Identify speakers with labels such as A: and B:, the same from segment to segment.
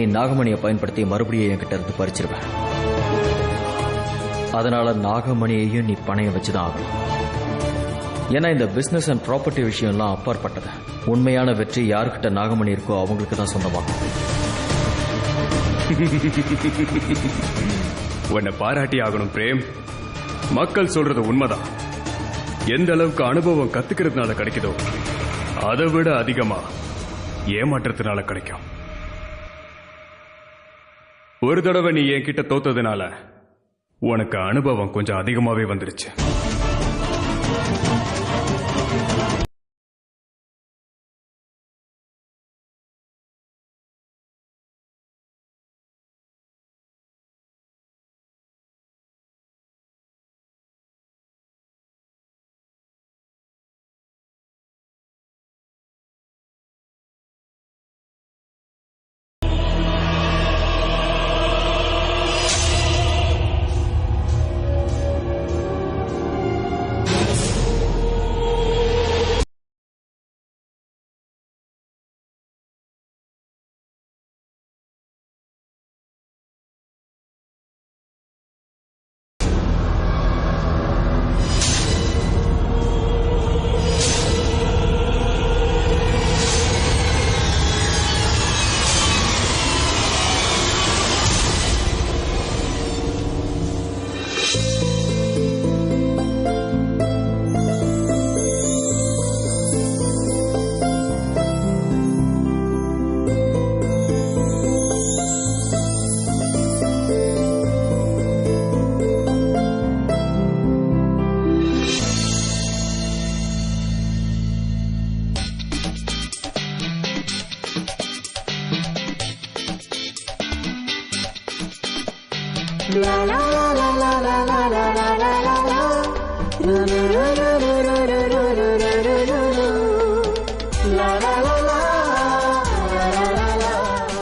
A: நீ நாகமணியை பயன்படுத்தி மறுபடியும் என்கிட்ட இருந்து பறிச்சிருவ. அதனால நாகமணியையும் நீ பணையம் வச்சுதான் ஆகணும். ஏன்னா இந்த பிசினஸ் அண்ட் ப்ராப்பர்ட்டி விஷயம்லாம் அப்பாற்பட்டது. உண்மையான வெற்றி யாருக்கிட்ட நாகமணி இருக்கோ அவங்களுக்கு தான் சொந்தமாகும்.
B: உன்னை பாராட்டி ஆகணும் பிரேம். மக்கள் சொல்றது உண்மைதான். எந்த அளவுக்கு அனுபவம் கத்துக்கிறதுனால கிடைக்குதோ அதை விட அதிகமா ஏமாற்றத்தினால கிடைக்கும். ஒரு தடவை நீ என்கிட்ட தோத்ததுனால உனக்கு அனுபவம் கொஞ்சம் அதிகமாவே வந்துருச்சு.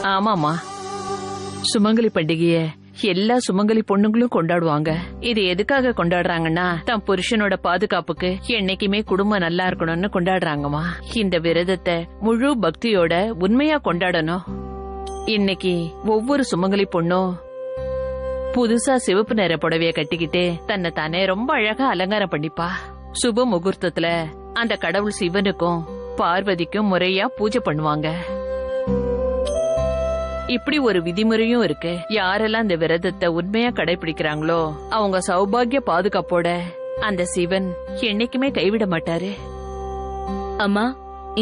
C: ஆமாமா, சுமங்கலி பண்டிகைய எல்லா சுமங்கலி பொண்ணுங்களும் கொண்டாடுவாங்க. இது எதுக்காக கொண்டாடுறாங்கன்னா தன் புருஷனோட பாதுகாப்புக்கு என்னைக்குமே குடும்பம் நல்லா இருக்கணும்னு கொண்டாடுறாங்கம்மா. இந்த விரதத்தை முழு பக்தியோட உண்மையா கொண்டாடணும். இன்னைக்கு ஒவ்வொரு சுமங்கலி பொண்ணும் புதுசா சிவப்பு நிற புடவைய கட்டிக்கிட்டு தன்னை தானே ரொம்ப அழகா அலங்காரம் பண்ணிப்பா. சுப முகூர்த்தத்துல அந்த கடவுள் சிவனுக்கும் பார்வதிக்கும் முறையா பூஜை பண்ணுவாங்க. இப்படி ஒரு விதிமுறையும் இருக்கு. யாரெல்லாம் இந்த விரதத்தை உண்மையா கடைபிடிக்கிறாங்களோ அவங்க சௌபாகிய பாதுகாப்போட அந்த சிவன் என்னைக்குமே கைவிட மாட்டாரு.
D: அம்மா,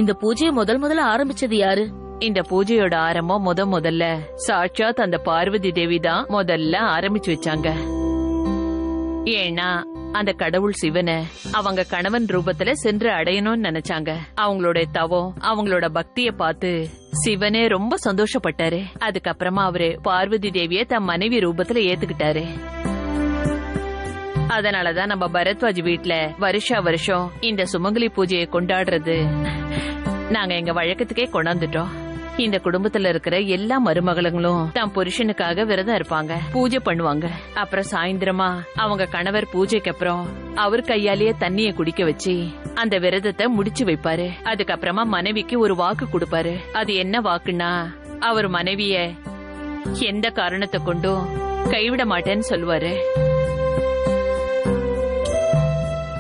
D: இந்த பூஜையை முதல்ல ஆரம்பிச்சது யாரு?
C: இந்த பூஜையோட ஆரம்பம் முதல்ல சாட்சாத் அந்த பார்வதி தேவி தான் முதல்ல ஆரம்பிச்சு வச்சாங்க. ஏன்னா அந்த கடவுள் சிவனை அவங்க கணவன் ரூபத்துல சென்று அடையணும்னு நினைச்சாங்க. அவங்களோட தவம், அவங்களோட பக்திய பார்த்து சிவனே ரொம்ப சந்தோஷப்பட்டாரு. அதுக்கப்புறமா அவரு பார்வதி தேவிய தன் மனைவி ரூபத்துல ஏத்துக்கிட்டாரு. அதனாலதான் நம்ம பரத்வாஜ் வீட்ல வருஷம் இந்த சுமங்கலி பூஜையை கொண்டாடுறது நாங்க எங்க வழக்கத்துக்கே கொண்டாந்துட்டோம். இந்த குடும்பத்துல இருக்கிற எல்லா மருமகளுங்களும் தன் புருஷனுக்காக விரதம் இருப்பாங்க, பூஜை பண்ணுவாங்க. அப்புறம் சாயந்தரமா அவங்க கணவர் பூஜைக்கு அப்புறம் அவர் கையாலேயே தண்ணிய குடிக்க வச்சு அந்த விரதத்தை முடிச்சு வைப்பாரு. அதுக்கப்புறமா மனைவிக்கு ஒரு வாக்கு கொடுப்பாரு. அது என்ன வாக்குன்னா, அவர் மனைவிய எந்த காரணத்தை கொண்டும் கைவிட மாட்டேன்னு சொல்லுவாரு.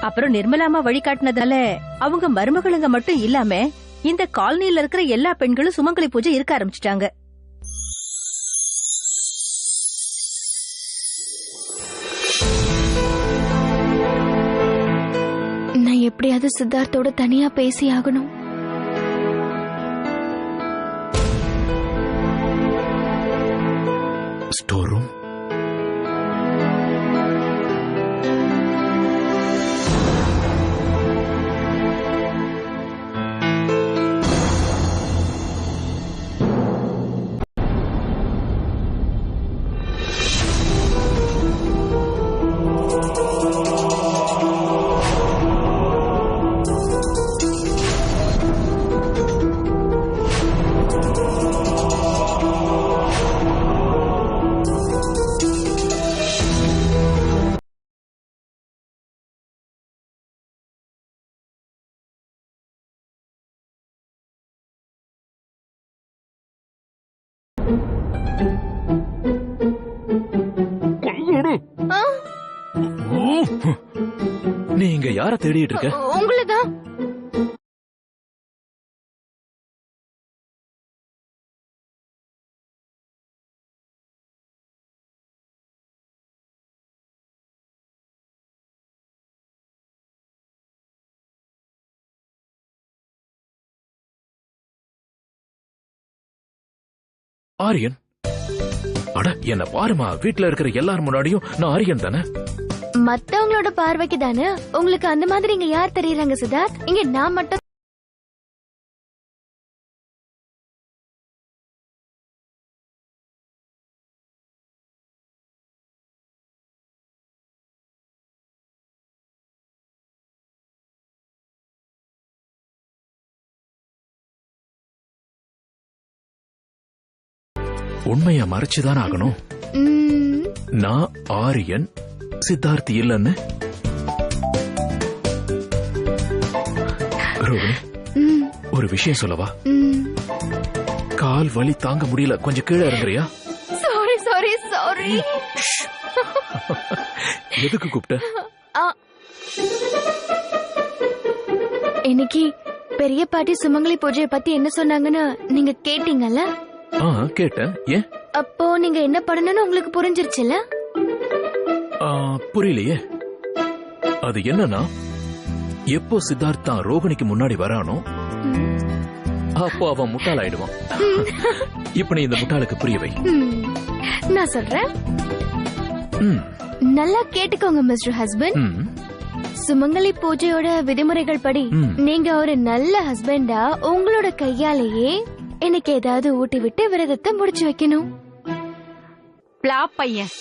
E: அப்புறம் நிர்மலாமா வழிகாட்டினதால அவங்க மருமகளுங்க மட்டும் இல்லாம இந்த காலனில இருக்கிற எல்லா பெண்களும் சுமங்கலி பூஜை இருக்க ஆரம்பிச்சிட்டாங்க.
F: நான் எப்படியாவது சித்தார்த்தோட தனியா பேசி ஆகணும்.
G: Store room. நீ இங்க யார தேடிட்டு இருக்க?
F: உங்களதான்.
G: ஆரியன்? அட என்ன பாருமா, வீட்டுல இருக்கிற எல்லார் முன்னாடியும் நான் ஆரியன் தானே.
F: மத்தவங்களோட பார்வைக்கு தானே உங்களுக்கு அந்த மாதிரி இங்க யார் தெரியறாங்க சித்தார்த்? இங்க நான் மட்டும்.
G: உண்மையா மறைச்சுதான் ஆகணும். நான் ஆரியன், சித்தார்த் இல்லன்னு. ரோகிணி, ஒரு விஷயம் சொல்லவா? கால் வலி தாங்க முடியல, கொஞ்சம் கீழே இறங்குறியா?
F: Sorry sorry sorry.
G: எதுக்கு கூப்பிட்ட?
F: இன்னைக்கு பெரிய பாட்டி சுமங்கலி பூஜையை பத்தி என்ன சொன்னாங்கன்னு நீங்க கேட்டீங்கல்ல?
G: கேட்டேன். ஏன்?
F: அப்போ நீங்க என்ன பண்ணணும்னு உங்களுக்கு புரிஞ்சிருச்சுல?
G: புரியலையே. அது என்னன்னா, எப்போ சித்தார்த் தான் ரோகிணிக்கு முன்னாடி வரானோ அப்போ அவன் முட்டாள் ஆயிடுவான். இப்ப நீ இந்த முட்டாளுக்கு புரியவை.
F: நான் சொல்றேன், நல்லா கேட்டுக்கோங்க மிஸ்டர் ஹஸ்பண்ட். சுமங்கலி பூஜையோட விதிமுறைகள் படி நீங்க ஒரு நல்ல ஹஸ்பண்டா உங்களோட கையாலேயே எனக்கு ஏதாவது ஊட்டி விட்டு விரதத்தை முடிச்சு வைக்கணும்.
E: பிளாப் பையன்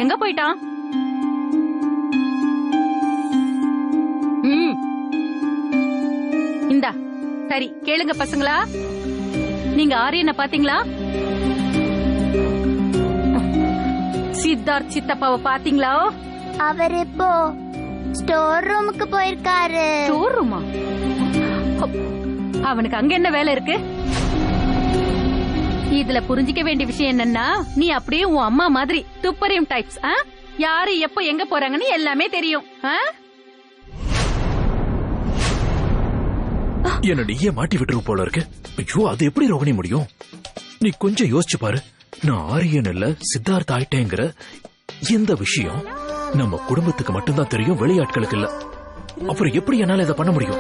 E: எங்க போயிட்டான்? இந்தா சரி கேளுங்க பசங்களா, நீங்க ஆரியனை பாத்தீங்களா? சித்தார்த் சித்தப்பாவை பாத்தீங்களா?
F: அவர் இப்போ ஸ்டோர் ரூமுக்கு போயிருக்காரு.
E: ஸ்டோர் ரூமா? அவனுக்கு அங்க என்ன வேலை இருக்கு? இதுல புரிஞ்சிக்க வேண்டிய விஷயம் என்னன்னா, நீ அப்படியே உன் அம்மா மாதிரி துப்பறியும் டைப்ஸ். யாரு எப்ப எங்க போறாங்கன்னு எல்லாமே தெரியும்.
G: என்ன நீயே மாட்டி விட்டுரு போல இருக்கு. ஐயோ, அது எப்படி ரோகிணி முடியும்? நீ கொஞ்சம் யோசிச்சு பாரு. நான் ஆரியன் இல்ல சித்தார்த் ஆயிட்டேங்கிற இந்த விஷயம் நம்ம குடும்பத்துக்கு மட்டும்தான் தெரியும், வெளியாட்களுக்கு இல்ல. அப்புறம் எப்படி என்னால இதை பண்ண முடியும்?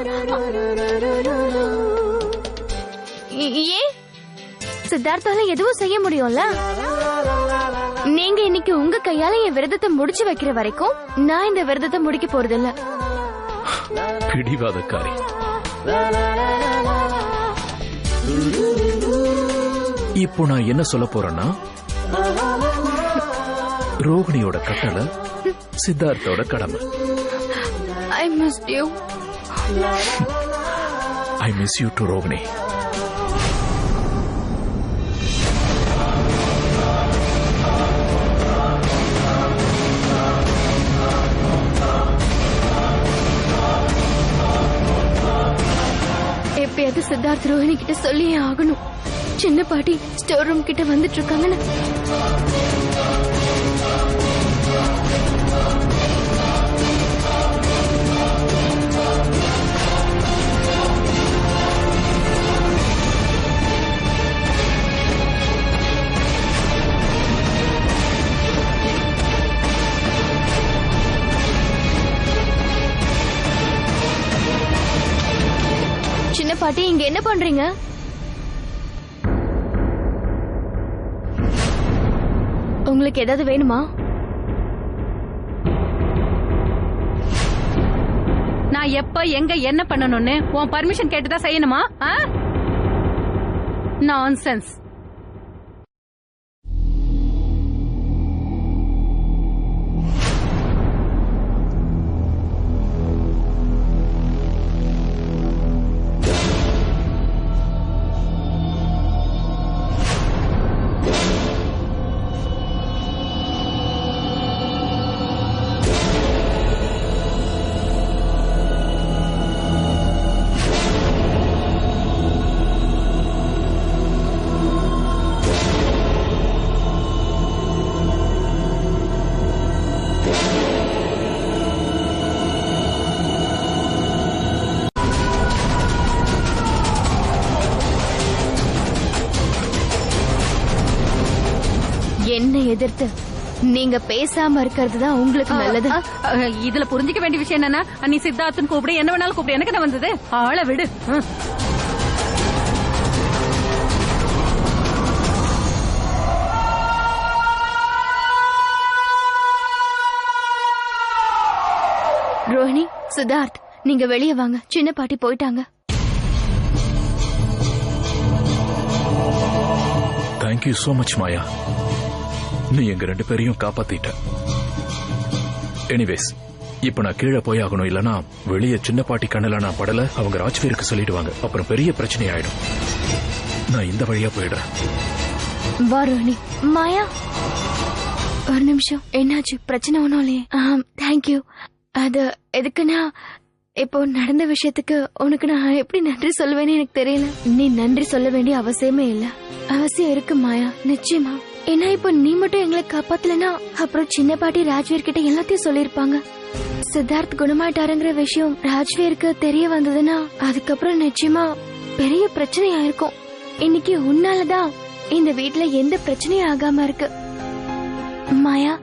F: ஏன் சித்தார்த்தால எதுவும் செய்ய முடியும்ல? நீங்க இன்னைக்கு உங்க கையால என் விரதத்தை முடிச்சு வைக்கிற வரைக்கும் நான் இந்த விரதத்தை முடிக்க போறதில்ல.
G: பிடிவாதக்காரி. இப்போ நான் என்ன சொல்ல போறேன்னா, ரோகிணியோட கட்டளை சித்தார்த்தோட கடமை.
F: I missed you.
G: I miss you too, Rohini.
F: எப்பயாவது சித்தார்த் ரோஹிணி கிட்ட சொல்லியே ஆகணும், சின்ன பாட்டி ஸ்டோர் ரூம் கிட்ட வந்துட்டு இருக்காங்கன்னு. சின்ன பாட்டி இங்க என்ன பண்றீங்க? உங்களுக்கு ஏதாவது வேணுமா?
E: நான் எப்ப எங்க என்ன பண்ணணும்னு உன் பர்மிஷன் கேட்டுதான் செய்யணுமா? நான்சென்ஸ்.
F: என்ன எதிர்த்து நீங்க பேசாம இருக்கிறது தான் உங்களுக்கு நல்லது.
E: இதுல புரிஞ்சுக்க வேண்டிய விஷயம் என்னன்னா, நீ சித்தார்த்தன் கூப்பிடு, என்ன வேணாலும் கூப்பிடு, எனக்கு என்ன வந்தது, ஆள விடு.
F: ரோஹிணி, சித்தார்த், நீங்க வெளியே வாங்க. சின்ன பாட்டி போயிட்டாங்க.
G: தேங்க்யூ சோ மச் மாயா, நீ எங்க 2 பேரையும் காப்பாத்திட்ட. எனிவேஸ், இப்ப நான் கீழே போய் ஆகணும், இல்லனா வெளியே சின்ன பாட்டி கண்ணுல நான் படல, அவங்க ராஜ்வீருக்கு சொல்லிடுவாங்க, அப்புறம் பெரிய பிரச்சனை ஆயிடும். நான் இந்த வழியா போயிடுறேன்.
F: வா ரோஹிணி. மாயா, ஒரு நிமிஷம். என்னாச்சு? பிரச்சனை ஒண்ணும் இல்லையே? தேங்க்யூ. அது எதுக்குன்னா, இப்போ நடந்த விஷயத்துக்கு உனக்கு நான் எப்படி நன்றி சொல்லுவேன்னு எனக்கு தெரியல. நீ நன்றி சொல்ல வேண்டிய அவசியமே இல்ல. அவசியம் இருக்கு மாயா, நிச்சயமா. ஏன்னா இப்போ நீ மட்டும் எங்களை காப்பாத்தலனா அப்புறம் சின்ன பாட்டி ராஜ்வீர் கிட்ட எல்லாத்தையும் சொல்லிருப்பாங்க. சித்தார்த் குணமாயிட்டாருங்கிற விஷயம் ராஜ்வீருக்கு தெரிய வந்ததுன்னா அதுக்கப்புறம் நிச்சயமா பெரிய பிரச்சனை ஆயிருக்கும். இன்னைக்கு உன்னாலதான் இந்த வீட்டுல எந்த பிரச்சனையும் ஆகாம இருக்கு. மாயா,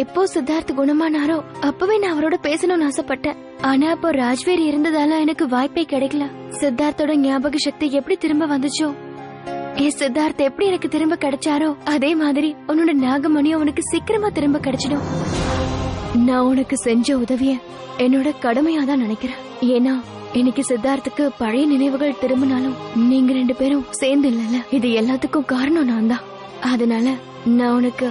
F: எப்போ சித்தார்த் குணமானாரோ அப்பவே நான் அவரோட பேசணும்னு ஆசைப்பட்டேன். ஆனா அப்போ ராஜ்வீர் இருந்ததால எனக்கு வாய்ப்பே கிடைக்கல. சித்தார்த்தோட ஞாபக சக்தி எப்படி திரும்ப வந்துச்சோ, சித்தார்த் எப்படி எனக்கு திரும்ப கிடைச்சாரோ அதே மாதிரி உன்னோட நாகமணியும் உனக்கு சீக்கிரமா திரும்ப கிடைச்சிடும். நான் உனக்கு செஞ்ச உதவிய என்னோட கடமையா தான் நினைக்கிறேன். ஏன்னா இன்னைக்கு சித்தார்த்துக்கு பழைய நினைவுகள் திரும்பினாலும் நீங்க 2 பேரும் சேர்ந்து இல்லல, இது எல்லாத்துக்கும் காரணம் நான் தான். அதனால நான் உனக்கு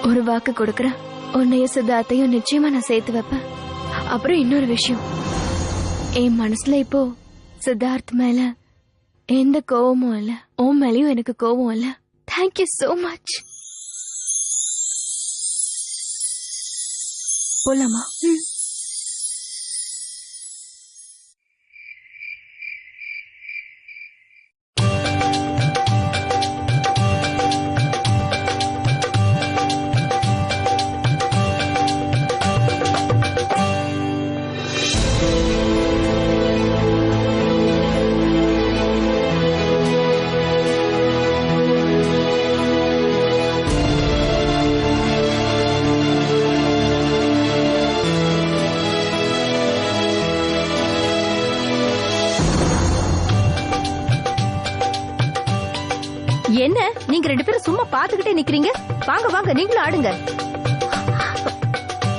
F: ஒரு வாக்கு கொடுக்கறேன். உன்னைய சித்தார்த்தையும் நிச்சயமா நான் சேர்த்து வைப்பேன். அப்புறம் இன்னொரு விஷயம், என் மனசுல இப்போ சித்தார்த் மேல எந்த கோவமும் இல்ல, உன் மேலயும் எனக்கு கோவம் இல்ல. Thank you so much. போலாமா?
E: என்ன நீங்க 2 பேரும் சும்மா பாத்துக்கிட்டே நிக்கிறீங்க? வாங்க வாங்க, நீங்களும் ஆடுங்க.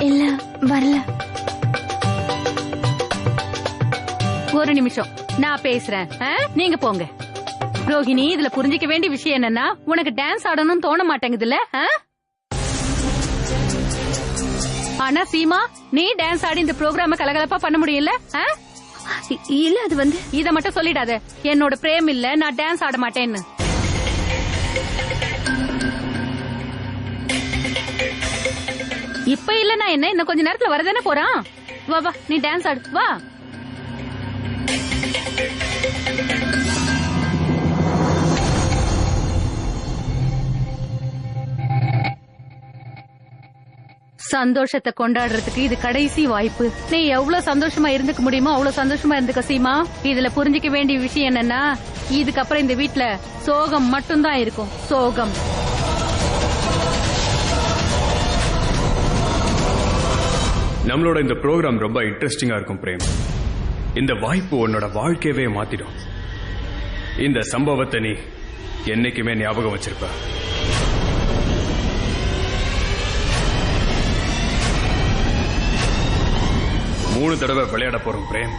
F: இல்ல, வரல.
E: ஒரு நிமிஷம், நான் பேசுறேன். நீங்க போங்க. ரோஹிணி, இதுல புரிஞ்சிக்க வேண்டிய விஷயம் என்னன்னா, உனக்கு டான்ஸ் ஆடணும்னு தோண மாட்டேங்குதுல்ல? ஆனா சீமா, நீ டான்ஸ் ஆடி இந்த ப்ரோக்ராம கலகலப்பா பண்ண முடியல?
F: இல்ல, அது வந்து
E: இத மட்டும் சொல்லிடாத, என்னோட பிரேம் இல்ல, நான் டான்ஸ் ஆட மாட்டேன்னு. இப்ப இல்ல, நான் என்ன இன்னும் கொஞ்ச நேரத்துல வரதானே போறான். வா வா, நீ டான்ஸ் ஆடு, வா. சந்தோஷத்தை கொண்டாடுறதுக்கு இது கடைசி வாய்ப்பு. நீ எவ்வளவு சந்தோஷமா இருந்துக்க முடியுமோ அவ்வளவு சந்தோஷமா இருந்துக்க சீமா. இதுல புரிஞ்சிக்க வேண்டிய விஷயம் என்னன்னா, இதுக்கப்புறம் இந்த வீட்டுல சோகம் மட்டும்தான் இருக்கும். சோகம்.
B: நம்மளோட இந்த ப்ரோக்ராம் ரொம்ப இன்ட்ரெஸ்டிங்கா இருக்கும் பிரேம். இந்த வாய்ப்பு உன்னோட வாழ்க்கையவே மாத்திடும். இந்த சம்பவத்தை நீ என்னைக்குமே ஞாபகம் வச்சிருப்ப. மூணு தடவை விளையாட போறோம் பிரேம்.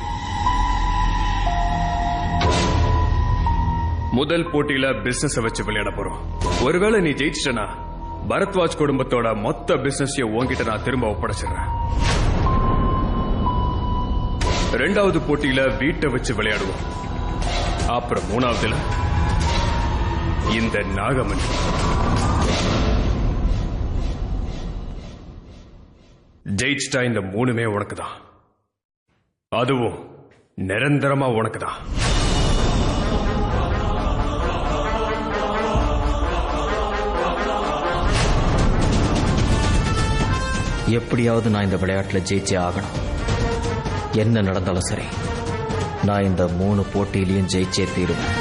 B: முதல் போட்டியில பிசினஸ் வச்சு விளையாட போறோம். ஒருவேளை நீ ஜெயிச்சிட்டனா பரத்வாஜ் குடும்பத்தோட மொத்த பிசினஸையும் உன்கிட்ட நான் திரும்ப ஒப்படைச்சிடுறேன். ரெண்டாவது போட்டியில வீட்டை வச்சு விளையாடுவோம். அப்புறம் மூணாவதுல இந்த நாகமணி. ஜெயிச்சிட்டா இந்த மூணுமே உனக்கு தான். அதுவும் நிரந்தரமா உனக்கு தான்.
A: எப்படியாவது நான் இந்த விளையாட்டுல ஜெயிச்சே ஆகணும். என்ன நடந்தாலும் சரி, நான் இந்த 3 போட்டியிலையும் ஜெயிச்சே தீருவேன்.